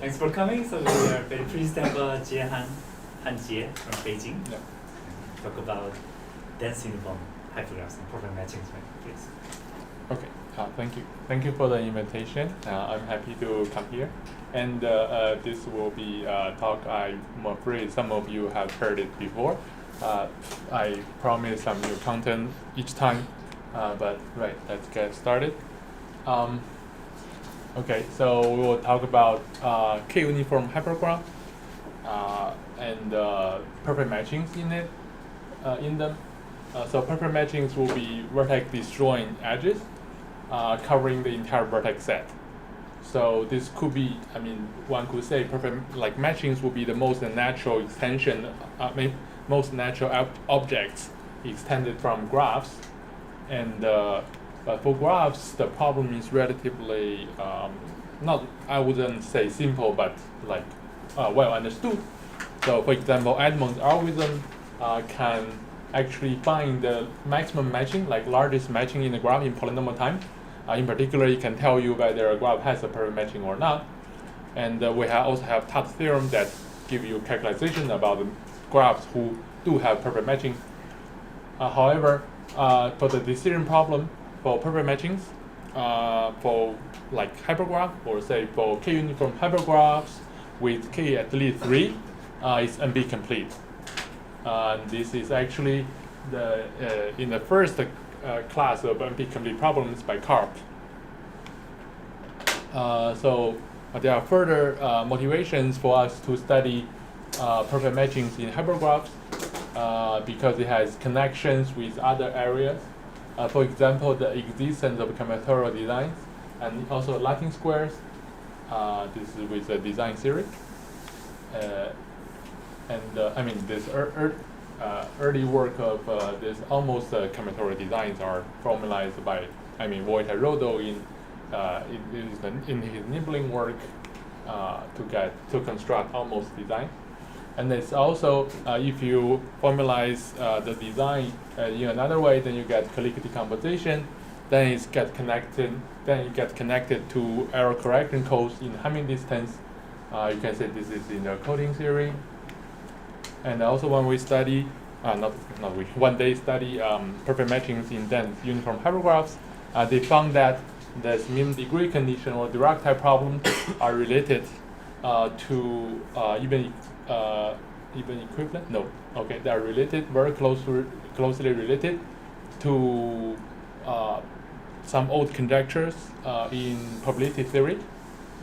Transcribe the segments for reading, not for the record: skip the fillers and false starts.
Thanks for coming. So we are very pleased to have Jie Han, Jie from Beijing. Yeah. Talk about dense uniform hypergraphs and program matchings, right? Please. Okay. Thank you. Thank you for the invitation. I'm happy to come here. And this will be a talk I'm afraid some of you have heard it before. I promise some new content each time. But right, let's get started. Okay, so we will talk about K-uniform hypergraph and perfect matchings in them. So perfect matchings will be vertex destroying edges covering the entire vertex set. So this could be, one could say perfect matchings will be the most natural extension, most natural objects extended from graphs. And but for graphs, the problem is relatively not, I wouldn't say simple, but well understood. So for example, Edmond's algorithm can actually find the maximum matching, largest matching in the graph in polynomial time. In particular, it can tell you whether a graph has a perfect matching or not. And we also have Tutt's theorem that give you calculation about the graphs who do have perfect matching. However, for the decision problem for perfect matchings, for hypergraph, or say for K-uniform hypergraphs with K at least 3, is NP complete. This is actually in the first class of NP complete problems by Karp. So there are further motivations for us to study perfect matchings in hypergraphs because it has connections with other areas. For example, the existence of combinatorial designs and also Latin squares. This is with the design theory. This early work of this almost combinatorial designs are formalized by Voigt-Rodo in his nibbling work to construct almost design. And it's also, if you formalize the design in another way, then you get clique decomposition. Then it gets connected to error correction codes in Hamming distance. You can say this is in the coding theory. And also when we study, when they study perfect matchings in dense uniform hypergraphs, they found that the mean degree condition or Dirac type problems are related to even equivalent? No. Okay, they are related, very closely related to some old conjectures in probability theory.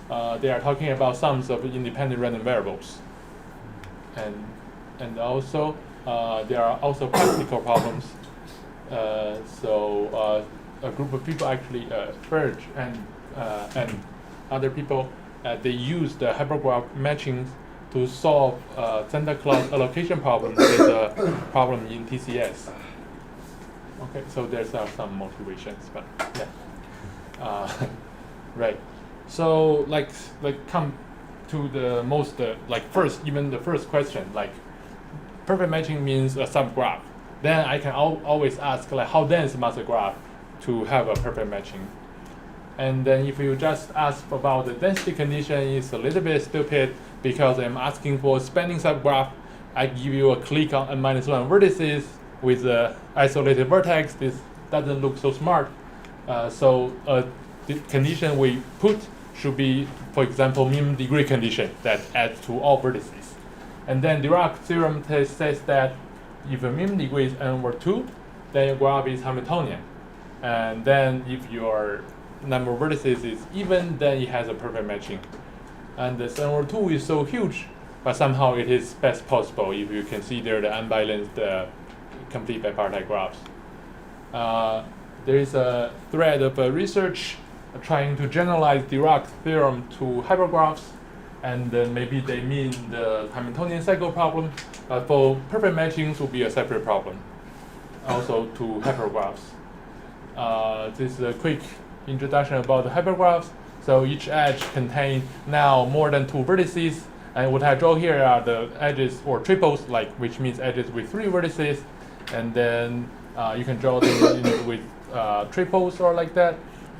They are talking about sums of independent random variables, and also there are also practical problems. So a group of people actually, Berge and other people, they use the hypergraph matchings to solve Santa Claus allocation problem. There's a problem in TCS. Okay, so there's some motivations, but yeah. Right. So come to the most first, even the first question, perfect matching means a subgraph. Then I can always ask how dense must a graph to have a perfect matching. And then if you just ask about the density condition, it's a little bit stupid because I'm asking for a spanning subgraph. I give you a clique on n-1 vertices with the isolated vertex. This doesn't look so smart. So the condition we put should be, for example, mean degree condition that adds to all vertices. And then Dirac theorem says that if a mean degree is n over 2, then your graph is Hamiltonian. And then if your number of vertices is even, then it has a perfect matching. And this n over 2 is so huge, but somehow it is best possible if you consider the unbalanced complete bipartite graphs. There is a thread of research trying to generalize Dirac theorem to hypergraphs, and then maybe they mean the Hamiltonian cycle problem. For perfect matchings will be a separate problem, also to hypergraphs. This is a quick introduction about the hypergraphs. So each edge contains now more than 2 vertices, and what I draw here are the edges or triples, which means edges with 3 vertices, and then you can draw them with triples or like that.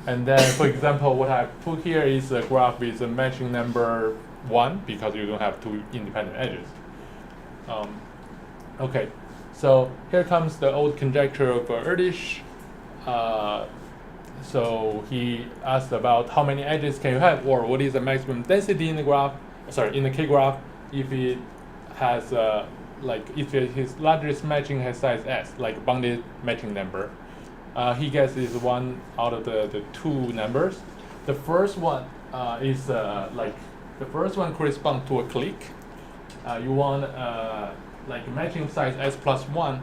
And then, for example, what I put here is a graph with a matching number 1 because you don't have two independent edges. Okay, so here comes the old conjecture of Erdős. So he asked about how many edges can you have, or what is the maximum density in the graph, in the K-graph, if it has if his largest matching has size s, like bounded matching number. He guesses one out of the two numbers. The first one is the first one corresponds to a clique. You want matching size s plus 1,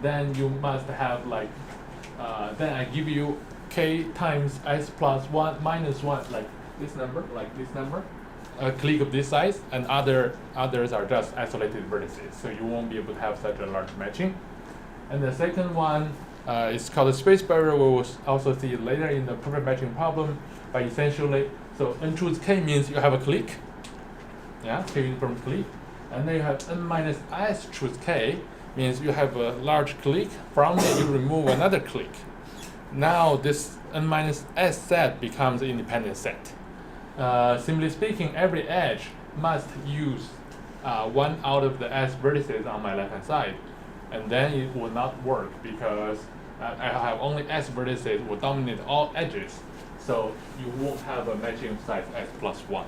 then you must have then I give you k times s plus 1 minus 1, like this number, a clique of this size, and others are just isolated vertices, so you won't be able to have such a large matching. And the second one is called the space barrier. We will also see it later in the perfect matching problem. But essentially, so n choose k means you have a clique, k uniform clique, and then you have n minus s choose k means you have a large clique. From it, you remove another clique. Now this n minus s set becomes an independent set. Simply speaking, every edge must use one out of the s vertices on my left-hand side, and then it will not work because I have only s vertices will dominate all edges, so you won't have a matching size s plus 1.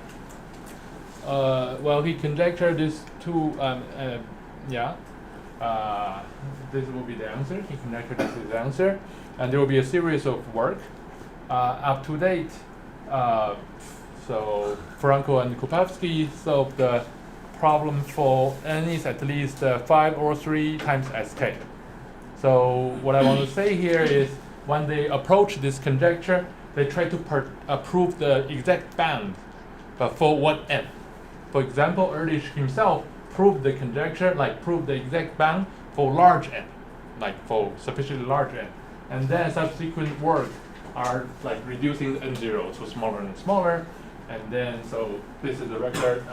Well, he conjectured these two, this will be the answer. He conjectured this is the answer, and there will be a series of work up to date. So Franco and Kupavsky solved the problem for n is at least 5 or 3 times sk. So what I want to say here is when they approach this conjecture, they try to prove the exact bound, but for what n? For example, Erdős himself proved the conjecture, proved the exact bound for large n, for sufficiently large n. And then subsequent work are reducing the n0 to smaller and smaller. And then, so this is the record,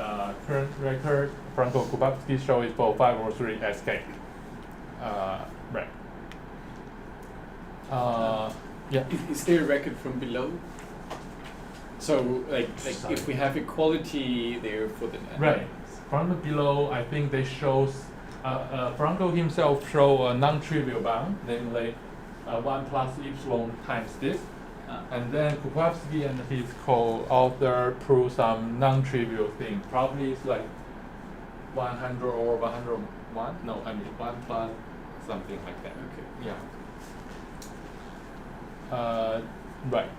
current record. Franco Kupavsky show it for 5 or 3 sk. Right. Yeah. Is there a record from below? So, if we have equality there for the right. From the below, I think they shows Franco himself show a non-trivial bound, namely 1 plus epsilon times this. And then Kupavsky and his co-author prove some non-trivial thing. Probably it's 100 or 101. No, I mean 1 plus something like that. Okay. Yeah. Right.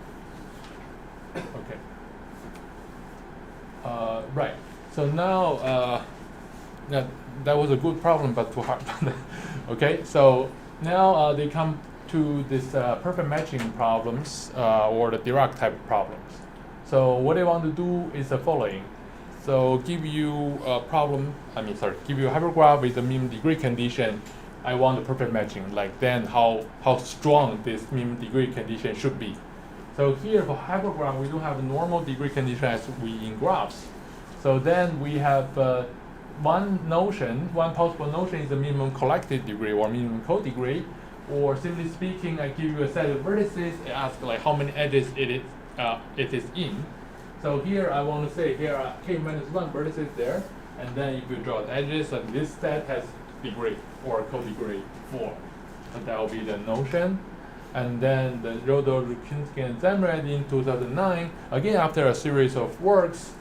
Okay. Right. So now, that was a good problem, but too hard. Okay. So now they come to this perfect matching problems or the Dirac type problems. So what they want to do is the following. So give you a problem, give you a hypergraph with a minimum degree condition. I want the perfect matching, then how strong this minimum degree condition should be. So here for hypergraph, we don't have a normal degree condition as we in graphs. So then we have one possible notion is the minimum collected degree or minimum co-degree. Or simply speaking, I give you a set of vertices. I ask how many edges it is in. So here I want to say here are k minus 1 vertices there, and then if you draw the edges, and this set has degree or co-degree 4. So that will be the notion. And then the Rodol, Rukinsky, and Zamrad in 2009, again after a series of works,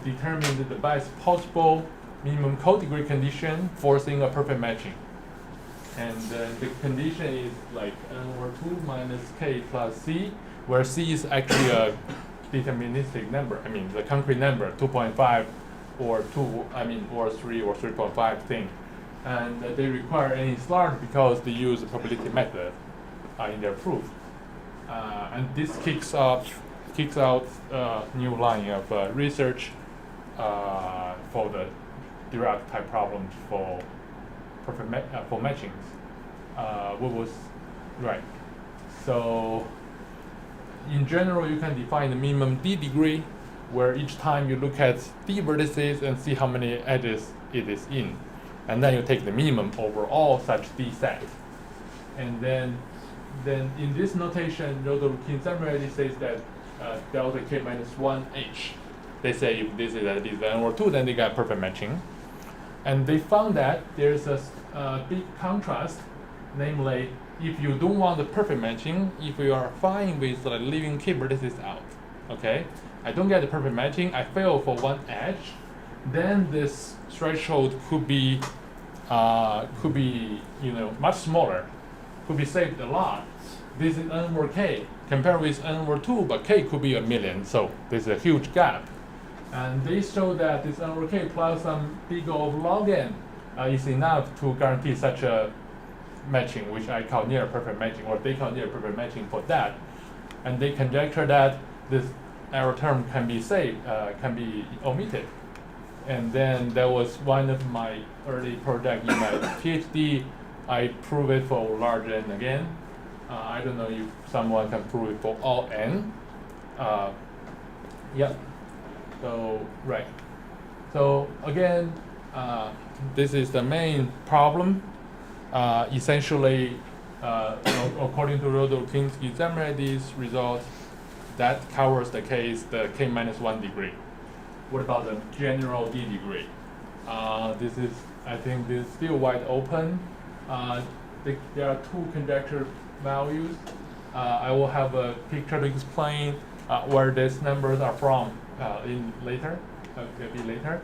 determined the best possible minimum co-degree condition forcing a perfect matching. And the condition is n over 2 minus k plus c, where c is actually a deterministic number. The concrete number, 2.5 or 2, or 3 or 3.5 thing. And they require n is large because they use the probability method in their proof. And this kicks out new line of research for the Dirac type problems for for matchings. What was right? So in general, you can define the minimum d degree, where each time you look at d vertices and see how many edges it is in, and then you take the minimum over all such d sets. And then in this notation, Rodol-Rukin summary says that delta k minus 1 h They say if this is at least n over 2, then they got perfect matching. And they found that there's a big contrast, namely, if you don't want the perfect matching, if you are fine with like leaving k vertices out, okay? I don't get the perfect matching, I fail for one edge, then this threshold could be much smaller, could be saved a lot. This is n over k, compared with n over 2, but k could be 1,000,000, so there's a huge gap. And they show that this n over k plus some big O of log n is enough to guarantee such a matching, which I call near perfect matching, or they call near perfect matching for that. And they conjecture that this error term can be saved, can be omitted. And then there was one of my early project in my PhD. I prove it for large n again. I don't know if someone can prove it for all n. Yeah. So right. So again, this is the main problem. Essentially, according to Rodo-Kinsky summary, these results that covers the case, the k minus 1 degree. What about the general d degree? This is, I think, this is still wide open. There are two conjecture values. I will have a picture to explain where these numbers are from in later, maybe later.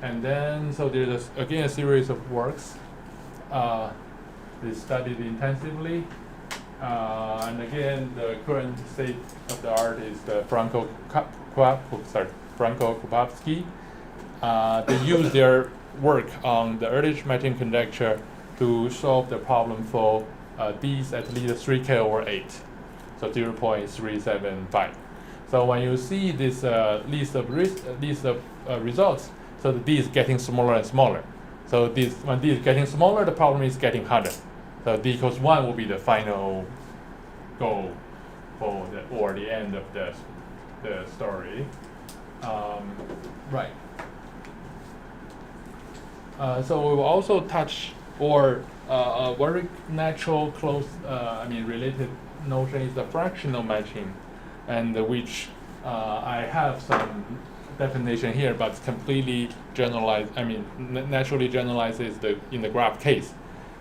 And then, so there's again a series of works. They studied intensively. And again, the current state of the art is the Franco-Kupavsky. They use their work on the Erdős matching conjecture to solve the problem for these at least 3k over 8, so 0.375. So when you see this list of results, so the d is getting smaller and smaller. So when d is getting smaller, the problem is getting harder. So d equals 1 will be the final goal for the end of the story. Right. So we will also touch a very natural, close, related notion is the fractional matching, and which I have some definition here, but it's completely generalized. Naturally generalizes in the graph case.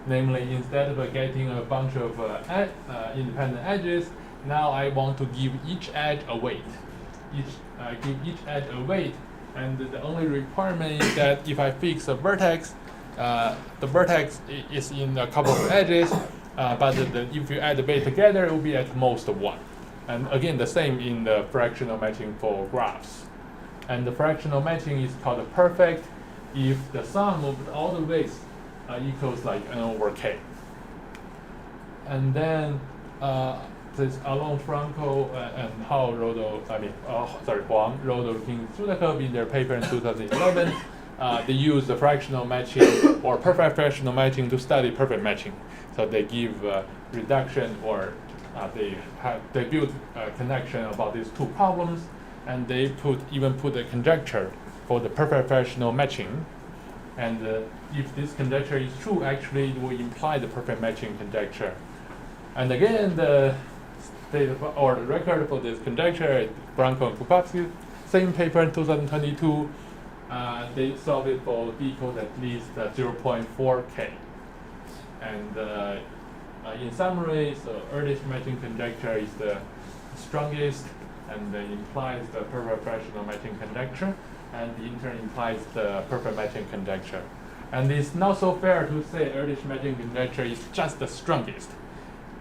Namely, instead of getting a bunch of independent edges, now I want to give each edge a weight. Give each edge a weight, and the only requirement is that if I fix a vertex, the vertex is in a couple of edges, but if you add the weight together, it will be at most 1. And again, the same in the fractional matching for graphs. And the fractional matching is called perfect if the sum of all the weights equals like n over k. And then this along Franco and Huang, Rodo-Kinsky in their paper in 2011, they use the fractional matching or perfect fractional matching to study perfect matching. So they give reduction, or they build a connection about these two problems, and they even put a conjecture for the perfect fractional matching. And if this conjecture is true, actually it will imply the perfect matching conjecture. And again, the record for this conjecture, Franco and Kupavsky, same paper in 2022, they solved it for d equals at least 0.4k. And in summary, so Erdős matching conjecture is the strongest, and implies the perfect fractional matching conjecture, and in turn implies the perfect matching conjecture. And it's not so fair to say Erdős matching conjecture is just the strongest.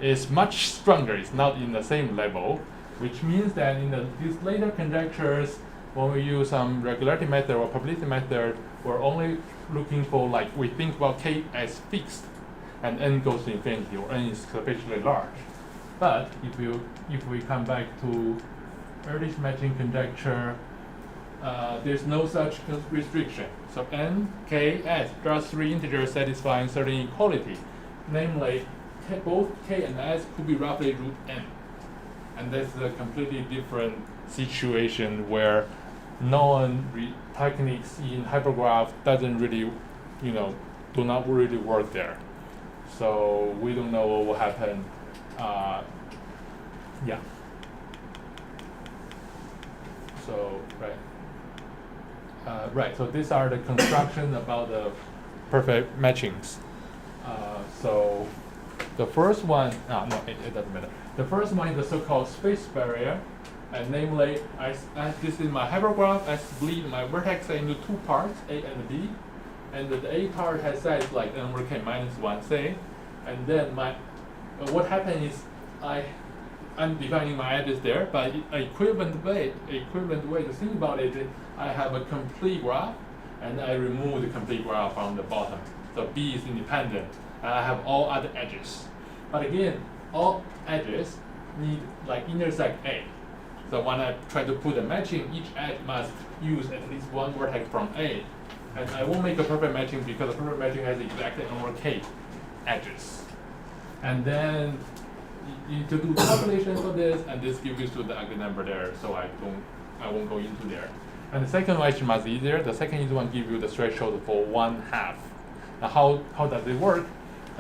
It's much stronger, it's not in the same level, which means that in these later conjectures, when we use some regularity method or probability method, we're only looking for, like, we think about k as fixed, and n goes to infinity, or n is sufficiently large. But if we come back to Erdős matching conjecture, there's no such restriction. So n, k, s, just 3 integers satisfying certain equality. Namely, both k and s could be roughly root n. And that's a completely different situation where known techniques in hypergraph doesn't really, do not really work there. So we don't know what will happen. Yeah. So, right. Right, so these are the construction about the perfect matchings. So the first one, no, it doesn't matter. The first one is the so-called space barrier, and namely, this is my hypergraph. I split my vertex into two parts, A and B, and the A part has size like n over k minus 1, say, and then what happened is I'm defining my edges there, but equivalent way to think about it is I have a complete graph, and I remove the complete graph from the bottom. So B is independent, and I have all other edges. But again, all edges need like intersect A. So when I try to put a matching, each edge must use at least one vertex from A. And I won't make a perfect matching because a perfect matching has exactly n over k edges. And then you need to do calculations for this, and this gives you the ugly number there, so I won't go into there. And the second one is much easier. The second one gives you the threshold for 1/2. Now how does it work?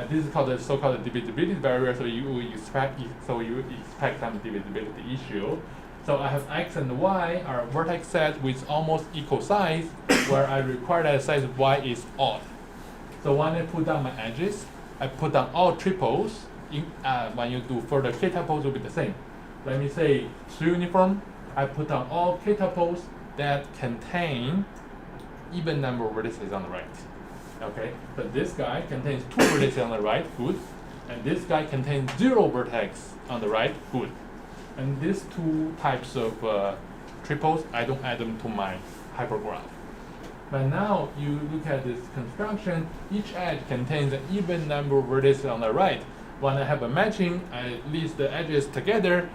This is called the so-called divisibility barrier, so you expect some divisibility issue. So I have x and y are vertex set with almost equal size, where I require that size y is odd. So when I put down my edges, I put down all triples. When you do further k tuples, will be the same. Let me say 3 uniform. I put down all k tuples that contain even number of vertices on the right. Okay, but this guy contains 2 vertices on the right, good. And this guy contains 0 vertex on the right, good. And these two types of triples, I don't add them to my hypergraph. But now you look at this construction, each edge contains an even number of vertices on the right. When I have a matching, I list the edges together.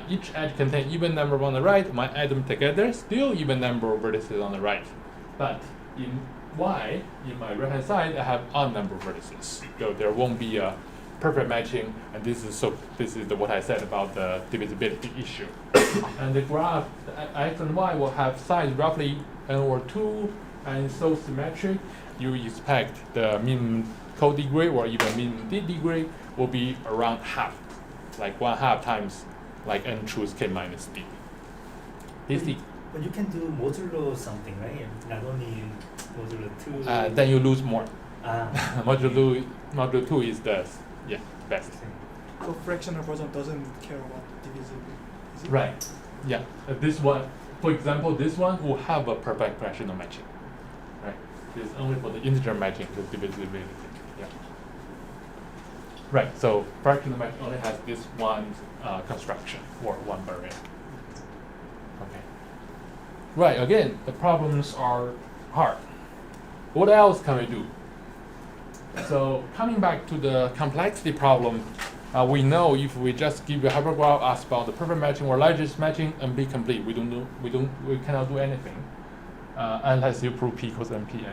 Each edge contains even number on the right. When I add them together, still even number of vertices on the right. But in Y, in my right hand side, I have odd number of vertices. So there won't be a perfect matching, and this is what I said about the divisibility issue. And the graph, the x and y will have size roughly n over 2, and so symmetric. You expect the mean co-degree or even mean d-degree will be around half, like 1/2 times like n choose k minus d. But you can do modulo something, right? Not only modulo 2. Then you lose more. Modulo 2 is the best. So fractional version doesn't care about divisibility. Is it? Right. Yeah. This one, for example, this one will have a perfect fractional matching. Right. This is only for the integer matching, the divisibility. Yeah. Right. So fractional matching only has this one construction or one barrier. Okay. Right. Again, the problems are hard. What else can we do? So coming back to the complexity problem, we know if we just give a hypergraph, ask about the perfect matching or largest matching, and be complete. We cannot do anything unless you prove P equals NP.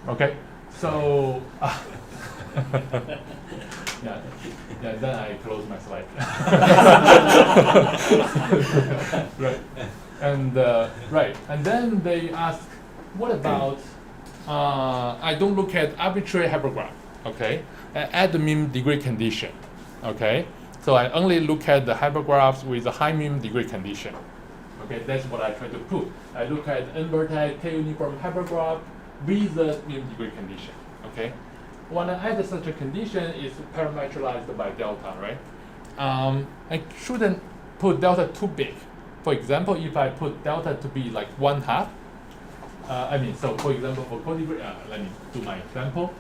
Okay, so then I close my slide. Right, and then they ask, what about? I don't look at arbitrary hypergraph, okay? I add the mean degree condition, okay? So I only look at the hypergraphs with a high mean degree condition, okay? That's what I try to prove. I look at n vertex k uniform hypergraph with the mean degree condition, okay? When I add such a condition, it's parameterized by delta, right? I shouldn't put delta too big. For example, if I put delta to be like 1/2, so for example, for co-degree, let me do my example.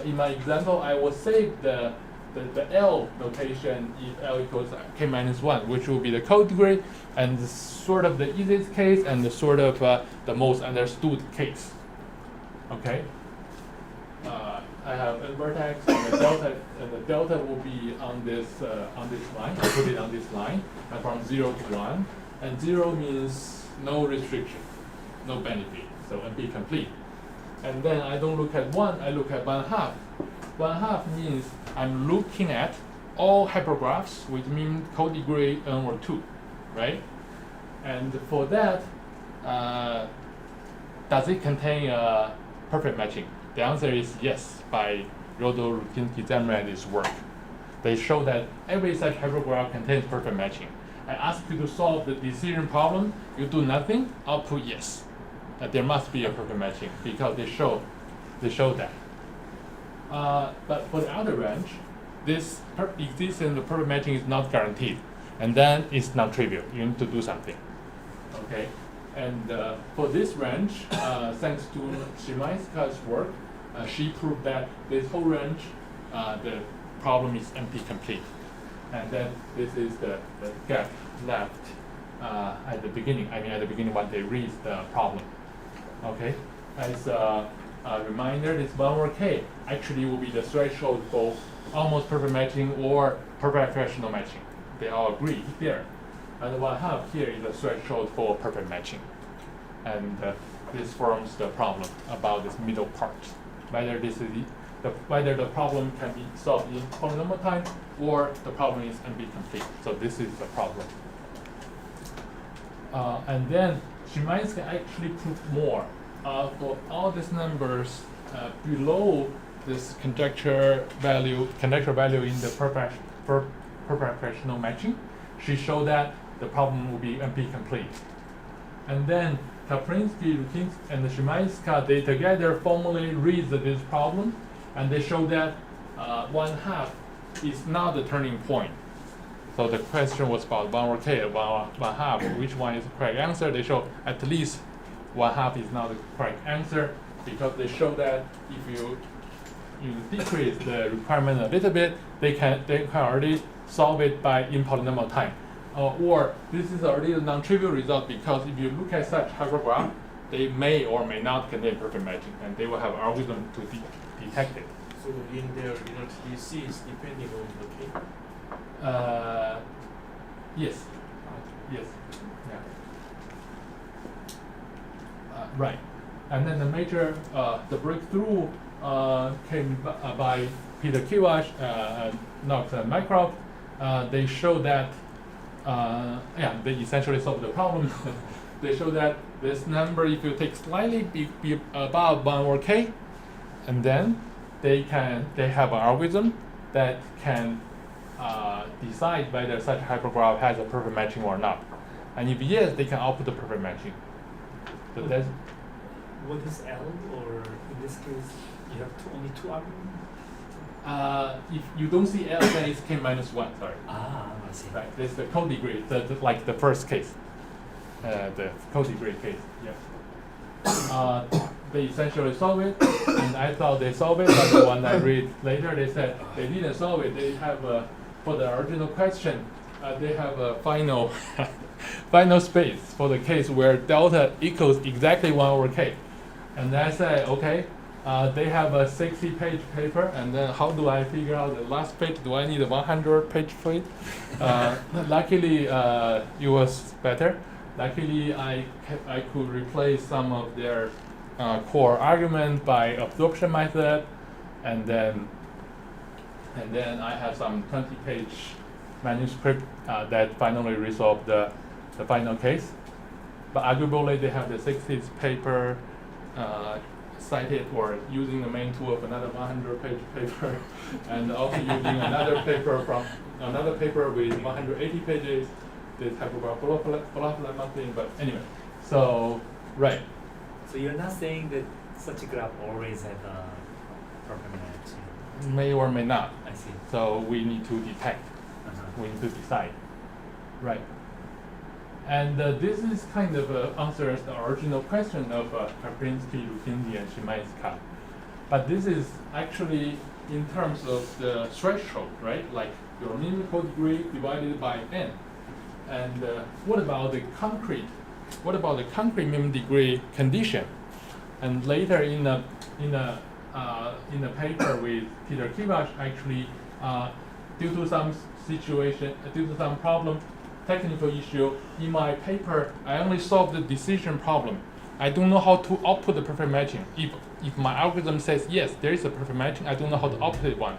In my example, I will save the L notation if L equals k minus 1, which will be the co-degree, and sort of the easiest case and the sort of the most understood case. Okay. I have n vertex, and the delta will be on this line. I put it on this line, and from 0 to 1, and 0 means no restriction, no benefit. So NP complete. And then I don't look at 1, I look at 1/2. 1/2 means I'm looking at all hypergraphs with mean co-degree n over 2, right? And for that, does it contain a perfect matching? The answer is yes, by Rodo-Rudkinski-Zamrad's work. They show that every such hypergraph contains perfect matching. I ask you to solve the decision problem, you do nothing, output yes. there must be a perfect matching because they show that. But for the other range, this existence of perfect matching is not guaranteed, and then it's non-trivial. You need to do something. Okay, and for this range, thanks to Shimaizka's work, she proved that this whole range, the problem is NP-complete, and then this is the gap left at the beginning. I mean, at the beginning when they read the problem. Okay, as a reminder, this 1 over k actually will be the threshold for almost perfect matching or perfect fractional matching. They all agree here. And 1/2 here is the threshold for perfect matching. And this forms the problem about this middle part. Whether the problem can be solved in polynomial time or the problem is NP-complete. So this is the problem. And then Shimaizka actually proved more. For all these numbers below this conjecture value in the perfect fractional matching, she showed that the problem will be NP-complete. And then Kaprinsky, Rukinski, and Shimaizka, they together formally read this problem, and they show that 1/2 is not the turning point. So the question was about 1 over k, 1/2, which one is the correct answer? They show at least 1/2 is not the correct answer because they show that if you decrease the requirement a little bit, they can already solve it in polynomial time. Or this is already a non-trivial result because if you look at such hypergraph, they may or may not contain perfect matching, and they will have algorithm to detect it. So in their result, this is depending on the k? Yes. Yes. Yeah. Right. And then the major, the breakthrough came by Peter Kiwash, Knox, and Mycroft. They showed that, they essentially solved the problem. They show that this number, if you take slightly be above 1 over k, and then they have an algorithm that can decide whether such hypergraph has a perfect matching or not. And if yes, they can output the perfect matching. So that's What is L, or in this case, you have only 2 arguments? if you don't see L, then it's k minus 1. Sorry. Ah, I see. Right. This is the co-degree, like the first case, the co-degree case. Yeah. They essentially solve it, and I thought they solved it, but when I read later, they said they didn't solve it. They have for the original question, they have a final final space for the case where delta equals exactly 1 over k, and I said okay. They have a 60-page paper, and then how do I figure out the last page? Do I need a 100-page for it? Luckily, it was better. Luckily, I could replace some of their core argument by absorption method, and then I have some 20-page manuscript that finally resolved the final case. But arguably, they have the 60th paper cited or using the main tool of another 100-page paper, and also using another paper with 180 pages. This type of blah thing. But anyway, so right. So you're not saying that such a graph always have a perfect match? May or may not. I see. So we need to detect. We need to decide. Right. And this is kind of answers the original question of Kaprinsky, Rukinski, and Shimaizka. But this is actually in terms of the threshold, right? Like your minimum co-degree divided by n. And what about the concrete minimum degree condition? And later in the paper with Peter Kiwash, actually, due to some problem, technical issue, in my paper, I only solved the decision problem. I don't know how to output the perfect matching. If my algorithm says yes, there is a perfect matching, I don't know how to output one.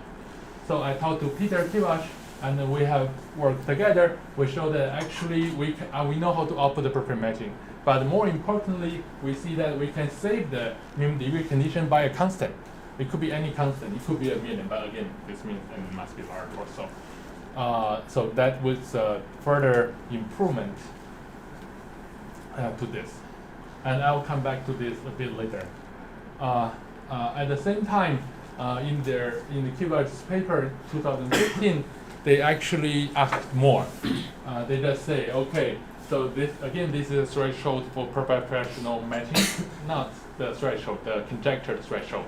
So I talked to Peter Kiwash, and we have worked together. We show that actually we know how to output the perfect matching. But more importantly, we see that we can save the minimum degree condition by a constant. It could be any constant. It could be a million, but again, this means n must be large or so. So that was further improvement to this. and I'll come back to this a bit later. At the same time, in the Kivach's paper 2015, they actually asked more. They just say, okay, so this is a threshold for perfect fractional matching, not the threshold, the conjecture threshold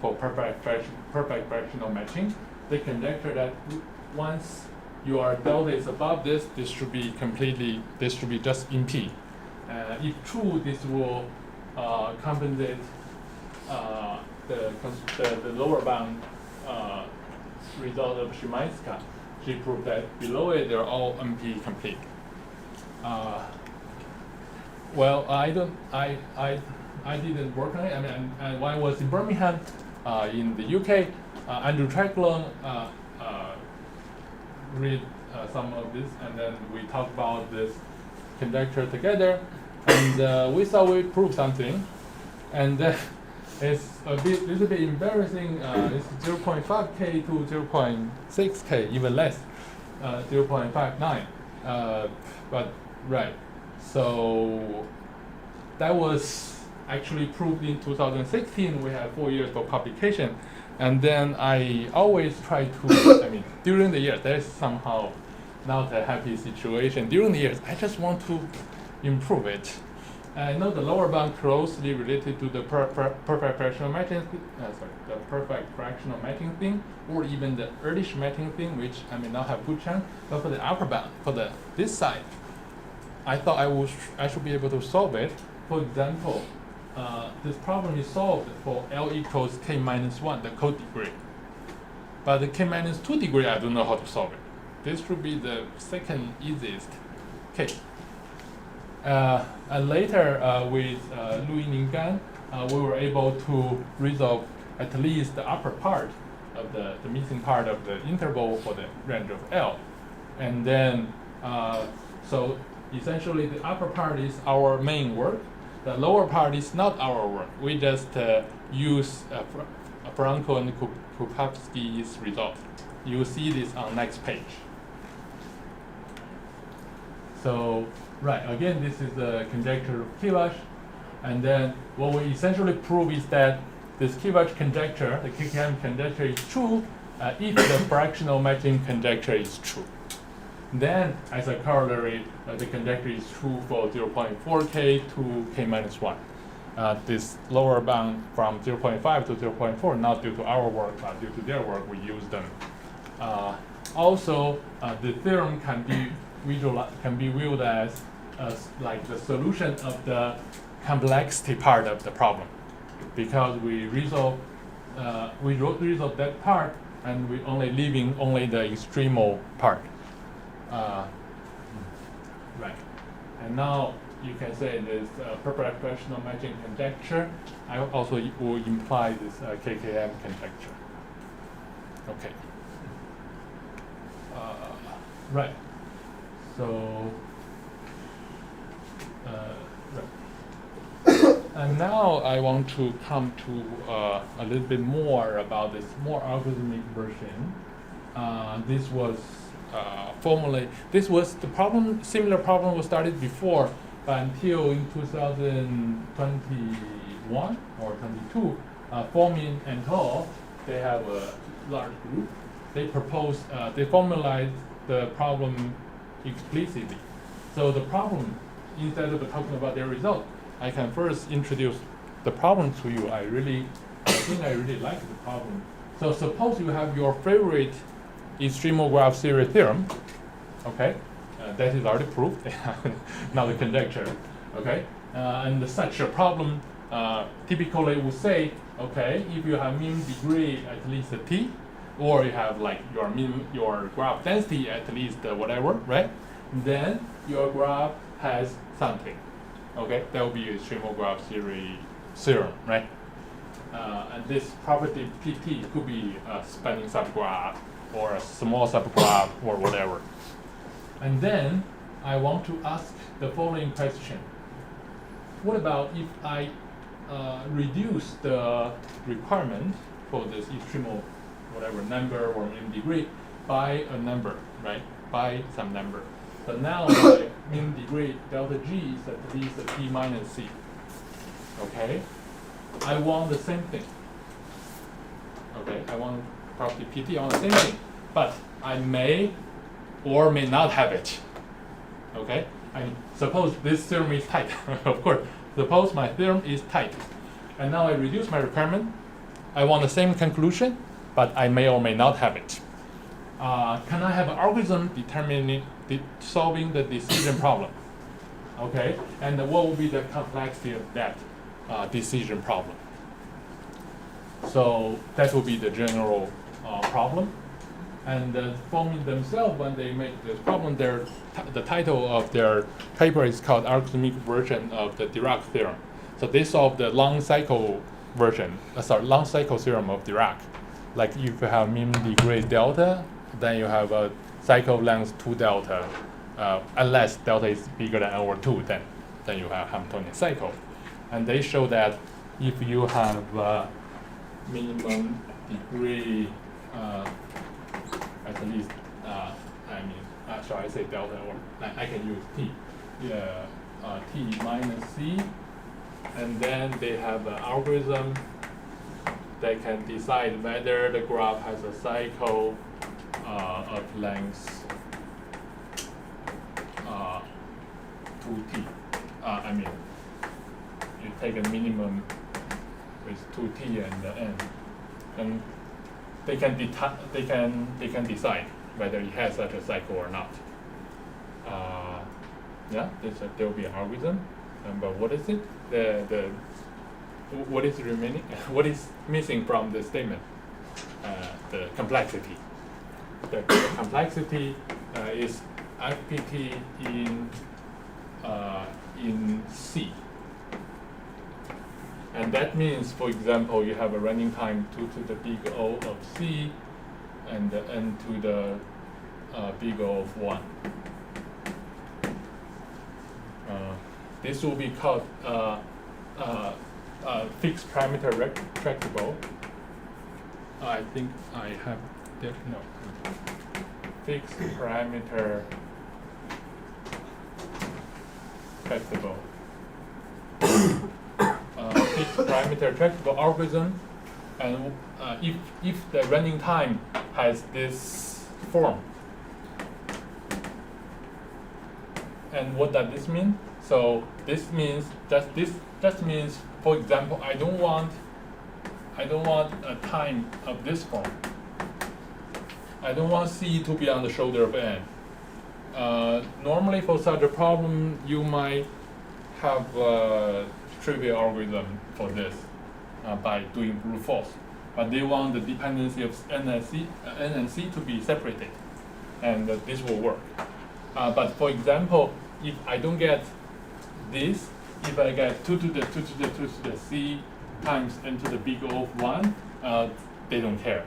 for perfect fractional matching. They conjecture that once your delta is above this, this should be just in P. If true, this will compensate the lower bound result of Szymańska. She proved that below it they're all NP complete. Well, I didn't work on it. And when I was in Birmingham, in the UK, Andrew Tracklon read some of this, and then we talked about this conjecture together, and we thought we proved something, and it's little bit embarrassing. It's 0.5K to 0.6K, even less, 0.59. But right, so that was actually proved in 2016. We had 4 years for publication, and then I always try to. During the year, there's somehow not a happy situation. During the years, I just want to improve it. I know the lower bound closely related to the perfect fractional matching, the perfect fractional matching thing, or even the earlish matching thing, which I may not have good chance. But for the upper bound, for this side, I thought I should be able to solve it. For example, this problem is solved for L equals k minus 1, the code degree. But the k minus 2 degree, I don't know how to solve it. This should be the second easiest case. And later, with Louis Ninggan, we were able to resolve at least the upper part of the missing part of the interval for the range of L. And then, so essentially the upper part is our main work. The lower part is not our work. We just use Franco and Kupavsky's result. You will see this on next page. So, right, again, this is the conjecture of Kivach. And then what we essentially prove is that this Kivach conjecture, the KKM conjecture, is true if the fractional matching conjecture is true. Then, as a corollary, the conjecture is true for 0.4K to K minus 1. This lower bound from 0.5 to 0.4, not due to our work, but due to their work, we use them. Also, the theorem can be viewed as like the solution of the complexity part of the problem, because we resolve that part, and we leaving only the extremal part. Right, and now you can say this perfect fractional matching conjecture. I also will imply this KKM conjecture. Okay. Right. So. Right. And now I want to come to a little bit more about this more algorithmic version. This was the problem. Similar problem was started before, but until in 2021 or 22, Fomin and Hall, they have a large group. They proposed, they formalized the problem explicitly. So the problem, instead of talking about their result, I can first introduce the problem to you. I think I really like the problem. So suppose you have your favorite extremal graph series theorem, okay? That is already proved, now the conjecture, okay? And such a problem typically would say, okay, if you have mean degree at least a t, or you have like your graph density at least whatever, right? Then your graph has something, okay? That will be a extremal graph series theorem, right? And this property pt could be a spanning subgraph or a small subgraph or whatever. And then I want to ask the following question. What about if I reduce the requirement for this extremal whatever number or mean degree by a number, right? By some number. So now my mean degree delta G is at least a t minus c. Okay, I want the same thing. Okay, I want property PT on the same thing, but I may or may not have it. Okay, I mean, suppose this theorem is tight. Of course, suppose my theorem is tight, and now I reduce my requirement. I want the same conclusion, but I may or may not have it. Can I have an algorithm determining solving the decision problem? Okay, and what will be the complexity of that decision problem? So that will be the general problem. And the Fomin themselves, when they make this problem, the title of their paper is called Algorithmic Version of the Dirac Theorem. So they solve the long cycle version, long cycle theorem of Dirac. Like if you have mean degree delta, then you have a cycle length 2 delta. Unless delta is bigger than over 2, then you have Hamiltonian cycle. And they show that if you have minimum degree at least, shall I say delta, or I can use t, t minus c, and then they have an algorithm that can decide whether the graph has a cycle of length 2t. You take a minimum with 2t and the n, and they can decide whether it has such a cycle or not. There will be an algorithm, but what is it? What is remaining? What is missing from the statement? The complexity. The complexity is FPT in C. And that means, for example, you have a running time 2 to the big O of C and the n to the big O of 1. This will be called fixed parameter tractable. I think I have that. No. Fixed parameter tractable. Fixed parameter tractable algorithm, and if the running time has this form, and what does this mean? So this means just means, for example, I don't want a time of this form. I don't want C to be on the shoulder of N. Normally for such a problem, you might have a trivial algorithm for this by doing brute force. But they want the dependency of N and C to be separated, and this will work. But for example, if I don't get this, if I get 2 to the 2 to the 2 to the C times n to the big O of 1, they don't care.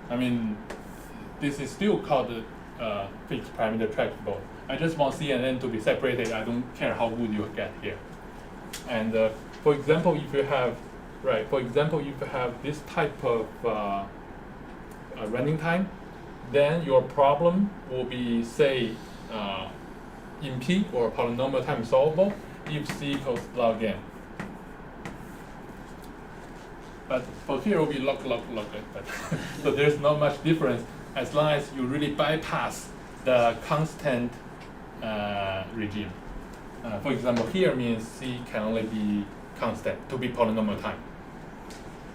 I mean, this is still called fixed parameter tractable. I just want C and N to be separated. I don't care how good you get here. And for example, if you have this type of running time, then your problem will be, say, in P, or polynomial time solvable, if C equals log n. But for here it will be log. But so there's not much difference as long as you really bypass the constant regime. For example, here means C can only be constant to be polynomial time.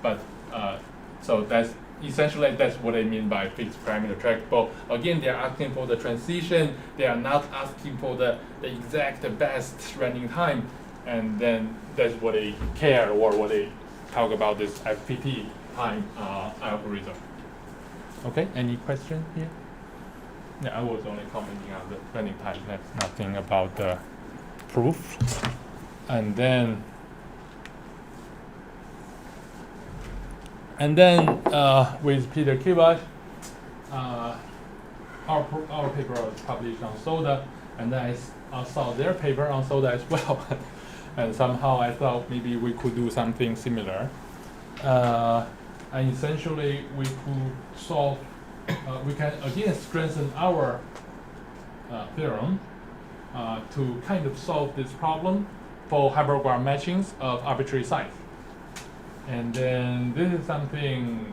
But so that's essentially what I mean by fixed parameter tractable. Again, they are asking for the transition. They are not asking for the exact best running time, and then that's what they care, or what they talk about this FPT time algorithm. Okay, any question here? Yeah, I was only commenting on the running time. That's nothing about the proof. And then with Peter Kivash, our paper was published on Soda, and then I saw their paper on Soda as well. And somehow I thought maybe we could do something similar. And essentially we could solve, we can again strengthen our theorem to kind of solve this problem for hypergraph matchings of arbitrary size. And then this is something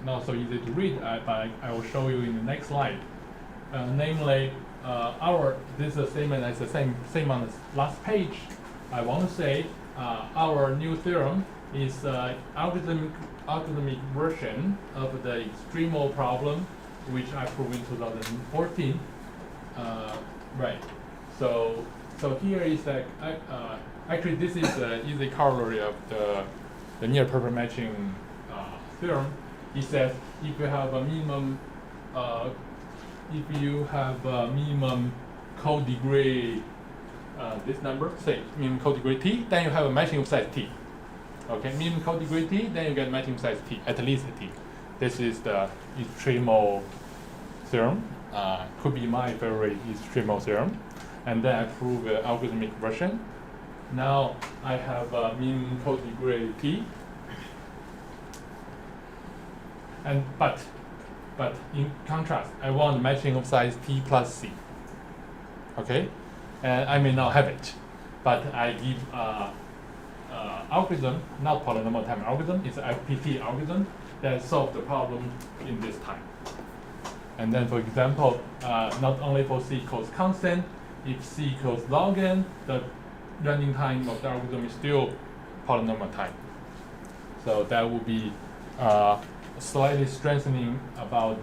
not so easy to read, but I will show you in the next slide. Namely, this is a statement that's the same on the last page. I want to say our new theorem is algorithmic version of the extremal problem, which I proved in 2014. Right. So here is like actually this is the easy corollary of the near perfect matching theorem. It says if you have a minimum co-degree this number, say minimum co-degree t, then you have a matching of size t. Okay, minimum co-degree t, then you get matching size t, at least t. This is the extremal theorem. Could be my favorite extremal theorem. And then I prove the algorithmic version. Now I have a minimum co-degree t. But in contrast, I want matching of size t plus c. Okay, and I may not have it, but I give algorithm, not polynomial time algorithm. It's an FPT algorithm that solves the problem in this time. And then, for example, not only for c equals constant, if c equals log n, the running time of the algorithm is still polynomial time. So that would be slightly strengthening about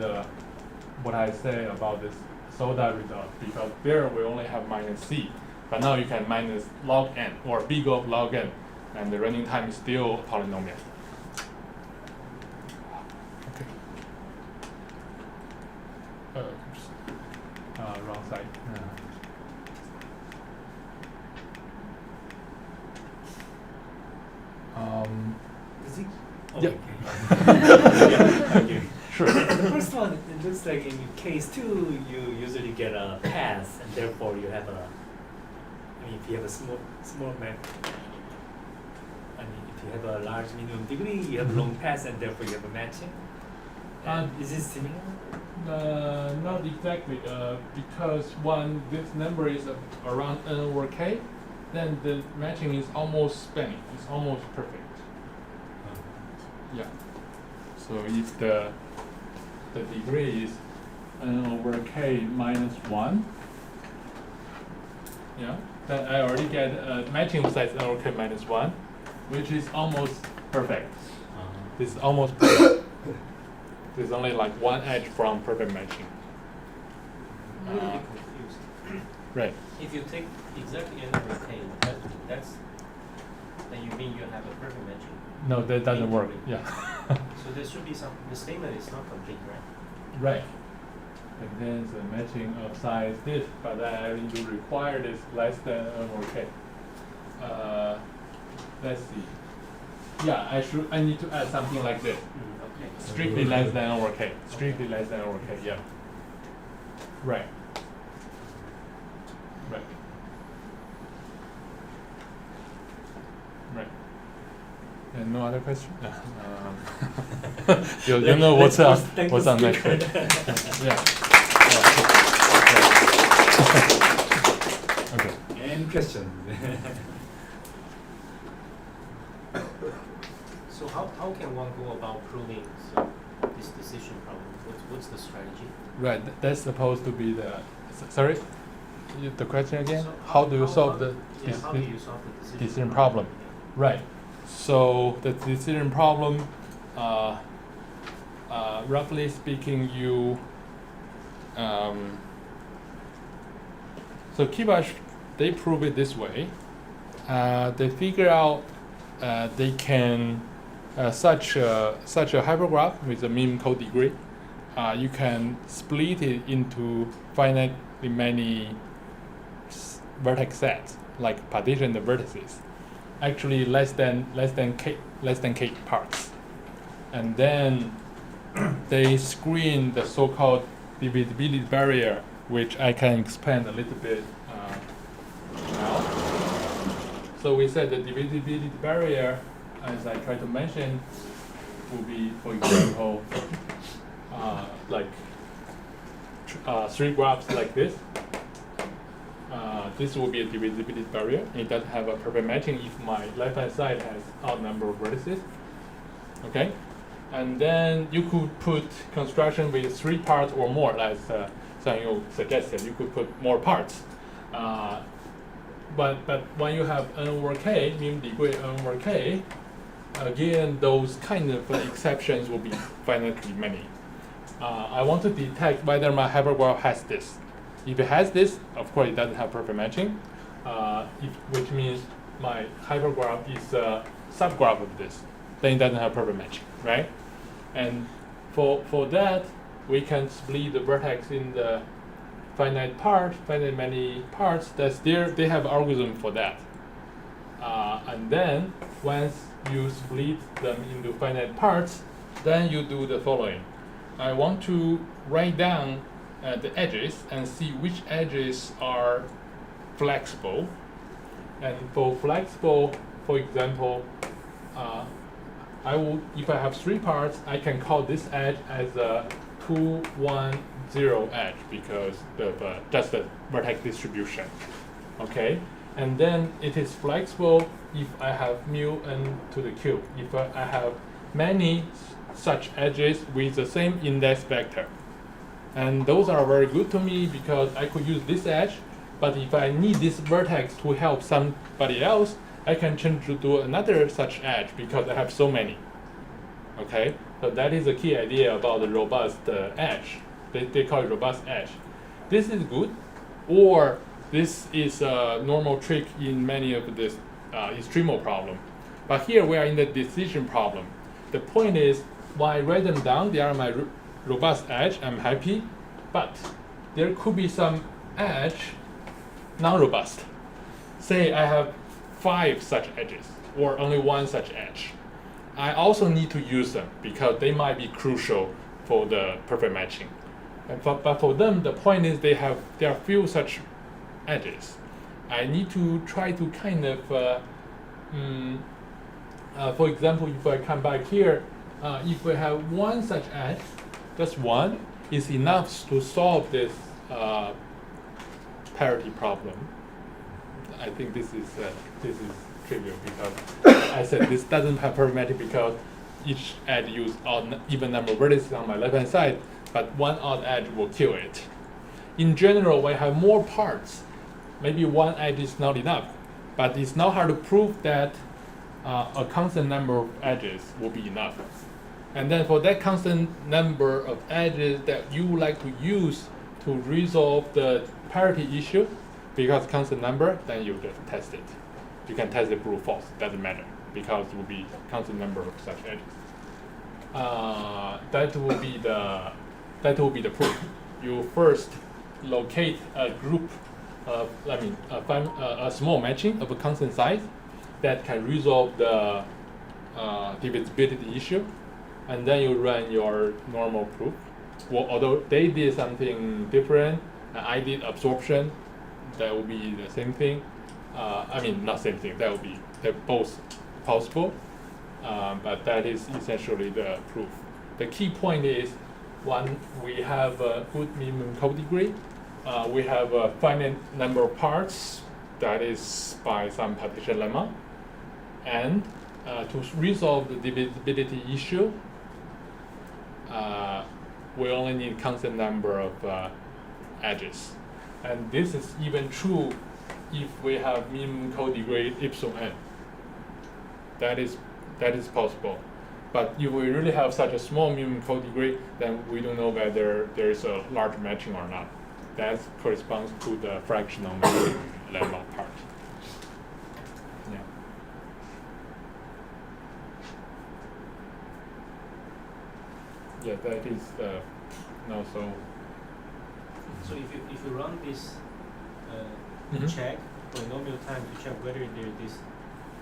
what I say about this soda result, because there we only have minus c, but now you can minus log n or big of log n, and the running time is still polynomial. Okay. Oops. Wrong side. Is it? Yeah. Thank you. Sure. The first one, it looks like in case 2, you usually get a pass, and therefore you have if you have a small map, if you have a large minimum degree, you have a long pass, and therefore you have a matching. Is it similar? Not exactly, because when this number is around n over k, then the matching is almost spanning. It's almost perfect. Yeah. So if the degree is n over k minus 1, yeah, then I already get a matching size n over k minus 1, which is almost perfect. This is almost perfect. There's only like one edge from perfect matching. I'm really confused. Right. If you take exactly n over k, then you mean you have a perfect matching. No, that doesn't work. Yeah. So there should be the statement is not complete, right? Right. And then the matching of size this, but I need to require this less than n over k. Let's see. Yeah, I need to add something like this. Okay. Strictly less than over k. Strictly less than over k. Yeah. Right. Right. Right. And no other question? you know what's up? What's on next page? Yeah. Okay. And questions. So how can one go about proving this decision problem? What's the strategy? Right. That's supposed to be the. Sorry. The question again? So how do you solve the how do you solve the decision problem? Right. So the decision problem, roughly speaking, so Kibash, they prove it this way. They figure out they can such a hypergraph with a minimum co-degree. You can split it into finitely many vertex sets, like partitioned vertices. Actually, less than k parts, and then they screen the so-called divisibility barrier, which I can expand a little bit now. So we said the divisibility barrier, as I tried to mention, will be, for example, like 3 graphs like this. this will be a divisibility barrier. It doesn't have a perfect matching if my left-hand side has odd number of vertices. Okay, and then you could put construction with 3 parts or more, as Sang-Yu suggested. You could put more parts. But when you have n over k, mean degree n over k, again, those kind of exceptions will be finitely many. I want to detect whether my hypergraph has this. If it has this, of course, it doesn't have perfect matching, which means my hypergraph is a subgraph of this. Then it doesn't have perfect matching, right? And for that, we can split the vertex in the finite many parts. They have algorithm for that. And then once you split them into finite parts, then you do the following. I want to write down the edges and see which edges are flexible. And for flexible, for example, if I have 3 parts, I can call this edge as a 2, 1, 0 edge because of just the vertex distribution. Okay, and then it is flexible if I have mu n to the cube. If I have many such edges with the same index vector. And those are very good to me because I could use this edge, but if I need this vertex to help somebody else, I can change to do another such edge because I have so many. Okay, so that is the key idea about the robust edge. They call it robust edge. This is good, or this is a normal trick in many of this extremal problem. But here we are in the decision problem. The point is, when I write them down, they are my robust edge. I'm happy, but there could be some edge non-robust. Say I have 5 such edges, or only 1 such edge. I also need to use them because they might be crucial for the perfect matching. But for them, the point is there are few such edges. I need to try to kind of, for example, if I come back here, if we have 1 such edge, just 1 is enough to solve this parity problem. I think this is trivial because I said this doesn't have perfect matching because each edge uses even number of vertices on my left-hand side, but 1 odd edge will kill it. In general, when I have more parts, maybe 1 edge is not enough, but it's not hard to prove that a constant number of edges will be enough. And then for that constant number of edges that you would like to use to resolve the parity issue, because constant number, then you just test it. You can test it true or false, doesn't matter, because it will be constant number of such edges. That will be the proof. You first locate a group of, a small matching of a constant size that can resolve the divisibility issue, and then you run your normal proof. Well, although they did something different, and I did absorption, that will be the same thing. Not same thing. They're both possible, but that is essentially the proof. The key point is, when we have a good minimum co-degree, we have a finite number of parts, that is by some partition lemma, and to resolve the divisibility issue, we only need constant number of edges. And this is even true if we have minimum co-degree epsilon n. That is possible. But if we really have such a small minimum co-degree, then we don't know whether there is a large matching or not. That corresponds to the fractional matching lemma part. Yeah. Yeah, that is no so. So if you run this Mhm. check polynomial time to check whether there is this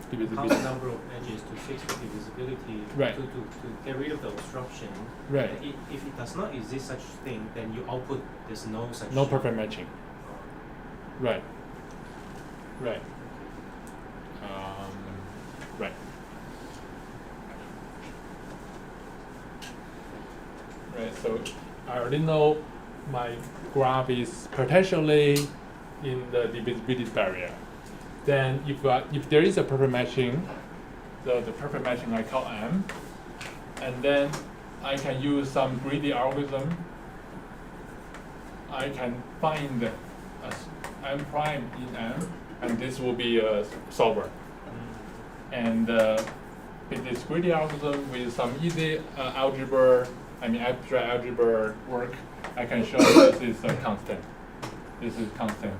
Divisibility. constant number of edges to fix the divisibility, Right. to get rid of the obstruction. Right. If it does not exist such thing, then you output there's no such. No perfect matching. Right. Right. Right. Right. So I already know my graph is potentially in the divisibility barrier. Then if there is a perfect matching, the perfect matching I call M, and then I can use some greedy algorithm. I can find M prime in M, and this will be a solver. And with this greedy algorithm, with some easy abstract algebra work, I can show this is a constant. This is constant.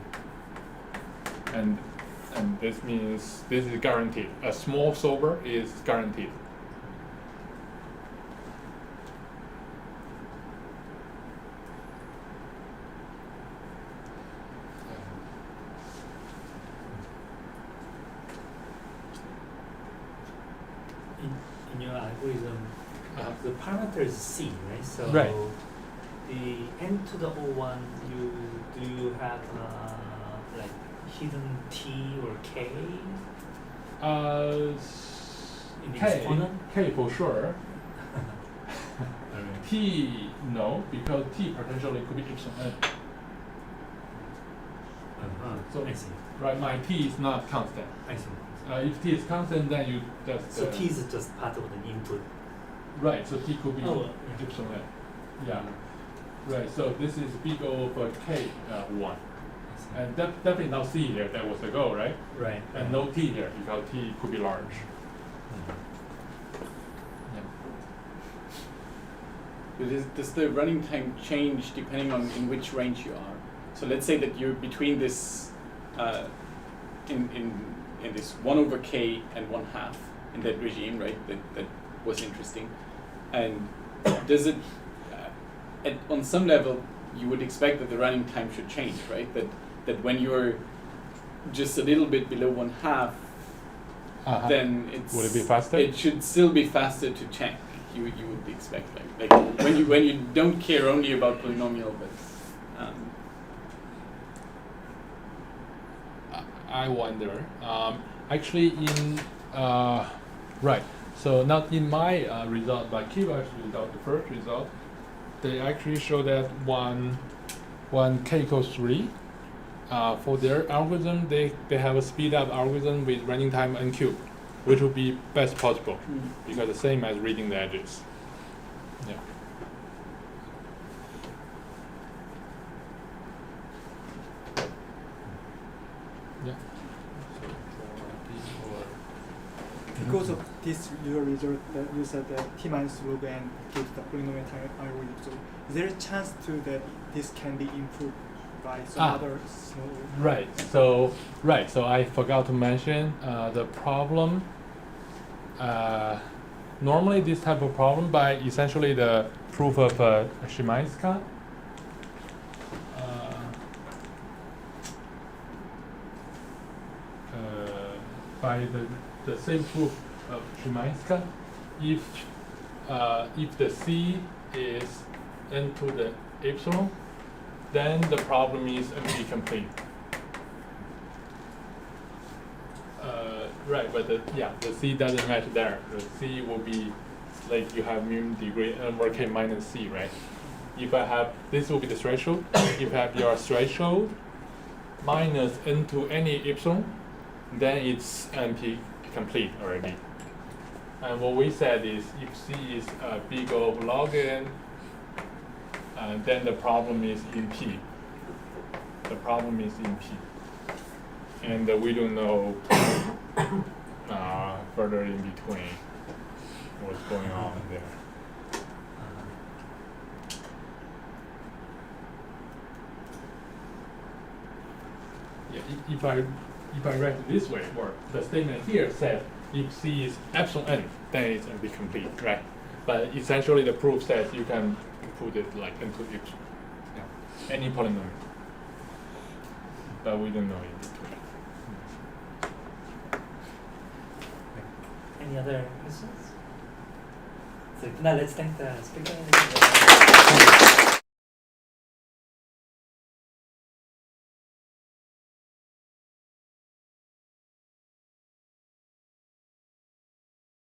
And this means this is guaranteed. A small solver is guaranteed. In your algorithm, the parameter is C, right? So Right. the n to the O1, do you have like hidden T or K in the exponent? K for sure. Alright. T, no, because T potentially could be epsilon n. So I see. right, my T is not constant. I see. If T is constant, then you just So T is just part of the input. right. So T could be Oh, yeah. epsilon n. Yeah. Right. So this is big O over K 1, and definitely not C here. That was the goal, right? Right. And no T here because T could be large. Does the running time change depending on in which range you are? So let's say that you're between this in this 1 over k and 1/2 in that regime, right? That was interesting. And does it on some level you would expect that the running time should change, right? That when you're just a little bit below 1/2, then it's Would it be faster? It should still be faster to check. You would expect like when you don't care only about polynomial, but I wonder. Actually, in right. So not in my result, but Kiva's result, the first result, they actually show that one k equals 3. For their algorithm, they have a speed up algorithm with running time n cube, which would be best possible because the same as reading the edges. Yeah. Yeah. Because of this your result that you said that T minus log n gives the polynomial time algorithm. So is there a chance to that this can be improved by some other small? Right. So I forgot to mention the problem. Normally, this type of problem by essentially the proof of Szymańska. By the same proof of Szymańska, if the C is n to the epsilon, then the problem is empty complete. Right, but the C doesn't match there. The C will be like you have mu degree n over k minus C, right? If I have, this will be the threshold. If I have your threshold minus n to any epsilon, then it's NP complete already. And what we said is if C is big O log n, then the problem is in P. The problem is in P. And we don't know further in between what's going on there. Yeah, if I write it this way, or the statement here says if C is epsilon n, then it's going to be complete, right? But essentially the proof says you can put it like into epsilon, any polynomial. But we don't know in between. Any other questions? So now let's thank the speaker.